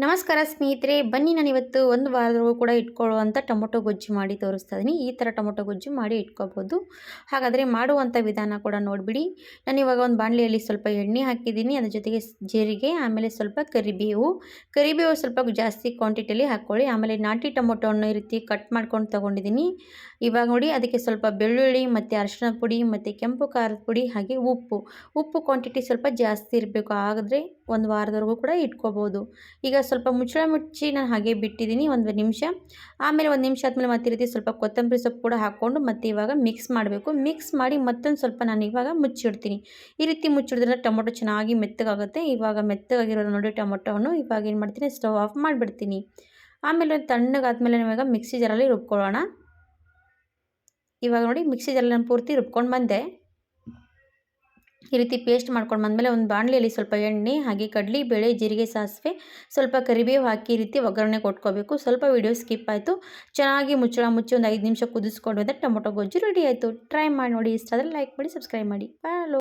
ನಮಸ್ಕಾರ ಸ್ನೇಹಿತರೆ, ಬನ್ನಿ ನಾನಿವತ್ತು ಒಂದು ವಾರದವರೆಗೂ ಕೂಡ ಇಟ್ಕೊಳ್ಳುವಂಥ ಟೊಮೊಟೊ ಗೊಜ್ಜು ಮಾಡಿ ತೋರಿಸ್ತಾ ಇದ್ದೀನಿ. ಈ ಥರ ಟೊಮೊಟೊ ಗೊಜ್ಜು ಮಾಡಿ ಇಟ್ಕೋಬೋದು. ಹಾಗಾದರೆ ಮಾಡುವಂಥ ವಿಧಾನ ಕೂಡ ನೋಡಿಬಿಡಿ. ನಾನಿವಾಗ ಒಂದು ಬಾಣಲೆಯಲ್ಲಿ ಸ್ವಲ್ಪ ಎಣ್ಣೆ ಹಾಕಿದ್ದೀನಿ, ಅದ್ರ ಜೊತೆಗೆ ಜೀರಿಗೆ, ಆಮೇಲೆ ಸ್ವಲ್ಪ ಕರಿಬೇವು ಸ್ವಲ್ಪ ಜಾಸ್ತಿ ಕ್ವಾಂಟಿಟಿಯಲ್ಲಿ ಹಾಕ್ಕೊಳ್ಳಿ. ಆಮೇಲೆ ನಾಟಿ ಟೊಮೊಟೊವನ್ನು ಈ ರೀತಿ ಕಟ್ ಮಾಡ್ಕೊಂಡು ತೊಗೊಂಡಿದ್ದೀನಿ. ಇವಾಗ ನೋಡಿ ಅದಕ್ಕೆ ಸ್ವಲ್ಪ ಬೆಳ್ಳುಳ್ಳಿ ಮತ್ತು ಅರಿಶಿಣ ಪುಡಿ ಮತ್ತು ಕೆಂಪು ಖಾರದ ಪುಡಿ ಹಾಗೆ ಉಪ್ಪು ಕ್ವಾಂಟಿಟಿ ಸ್ವಲ್ಪ ಜಾಸ್ತಿ ಇರಬೇಕು, ಆಗಿದ್ರೆ ಒಂದು ವಾರದವರೆಗೂ ಕೂಡ ಇಟ್ಕೋಬೋದು. ಈಗ ಸ್ವಲ್ಪ ಮುಚ್ಚಳ ಮುಚ್ಚಿ ನಾನು ಹಾಗೆ ಬಿಟ್ಟಿದ್ದೀನಿ ಒಂದು ನಿಮಿಷ. ಆಮೇಲೆ ಒಂದು ನಿಮಿಷ ಆದಮೇಲೆ ಮತ್ತೆ ಈ ರೀತಿ ಸ್ವಲ್ಪ ಕೊತ್ತಂಬರಿ ಸೊಪ್ಪು ಕೂಡ ಹಾಕ್ಕೊಂಡು ಮತ್ತೆ ಇವಾಗ ಮಿಕ್ಸ್ ಮಾಡಬೇಕು. ಮಿಕ್ಸ್ ಮಾಡಿ ಮತ್ತೊಂದು ಸ್ವಲ್ಪ ನಾನು ಇವಾಗ ಮುಚ್ಚಿಡ್ತೀನಿ. ಈ ರೀತಿ ಮುಚ್ಚಿಡಿದ್ರೆ ಟೊಮೊಟೊ ಚೆನ್ನಾಗಿ ಮೆತ್ತಗಾಗುತ್ತೆ. ಇವಾಗ ಮೆತ್ತಗಾಗಿರೋದು ನೋಡಿ ಟೊಮೊಟೊವನ್ನು ಇವಾಗ ಏನು ಮಾಡ್ತೀನಿ, ಸ್ಟವ್ ಆಫ್ ಮಾಡಿಬಿಡ್ತೀನಿ. ಆಮೇಲೆ ತಣ್ಣಗಾದ್ಮೇಲೆ ಇವಾಗ ಮಿಕ್ಸಿ ಜಾರಲ್ಲಿ ರುಬ್ಕೊಳ್ಳೋಣ. ಇವಾಗ ನೋಡಿ ಮಿಕ್ಸಿ ಜಾರಲ್ಲಿ ನಾನು ಪೂರ್ತಿ ರುಬ್ಕೊಂಡು ಬಂದೆ. ಈ ರೀತಿ ಪೇಸ್ಟ್ ಮಾಡ್ಕೊಂಡು ಬಂದಮೇಲೆ ಒಂದು ಬಾಣಲೆಯಲ್ಲಿ ಸ್ವಲ್ಪ ಎಣ್ಣೆ ಹಾಗೆ ಕಡಲೆಬೇಳೆ, ಜೀರಿಗೆ, ಸಾಸಿವೆ, ಸ್ವಲ್ಪ ಕರಿಬೇವು ಹಾಕಿ ಈ ರೀತಿ ಒಗ್ಗರಣೆ ಕೊಟ್ಕೋಬೇಕು. ಸ್ವಲ್ಪ ವಿಡಿಯೋ ಸ್ಕಿಪ್ ಆಯಿತು. ಚೆನ್ನಾಗಿ ಮುಚ್ಚಳ ಮುಚ್ಚಿ ಒಂದು 5 ನಿಮಿಷ ಕುದಿಸ್ಕೊಂಡು ಬಂದರೆ ಟೊಮೊಟೊ ಗೊಜ್ಜು ರೆಡಿ ಆಯಿತು. ಟ್ರೈ ಮಾಡಿ ನೋಡಿ. ಇಷ್ಟ ಆದರೆ ಲೈಕ್ ಮಾಡಿ, ಸಬ್ಸ್ಕ್ರೈಬ್ ಮಾಡಿ. ಬಾಯ್.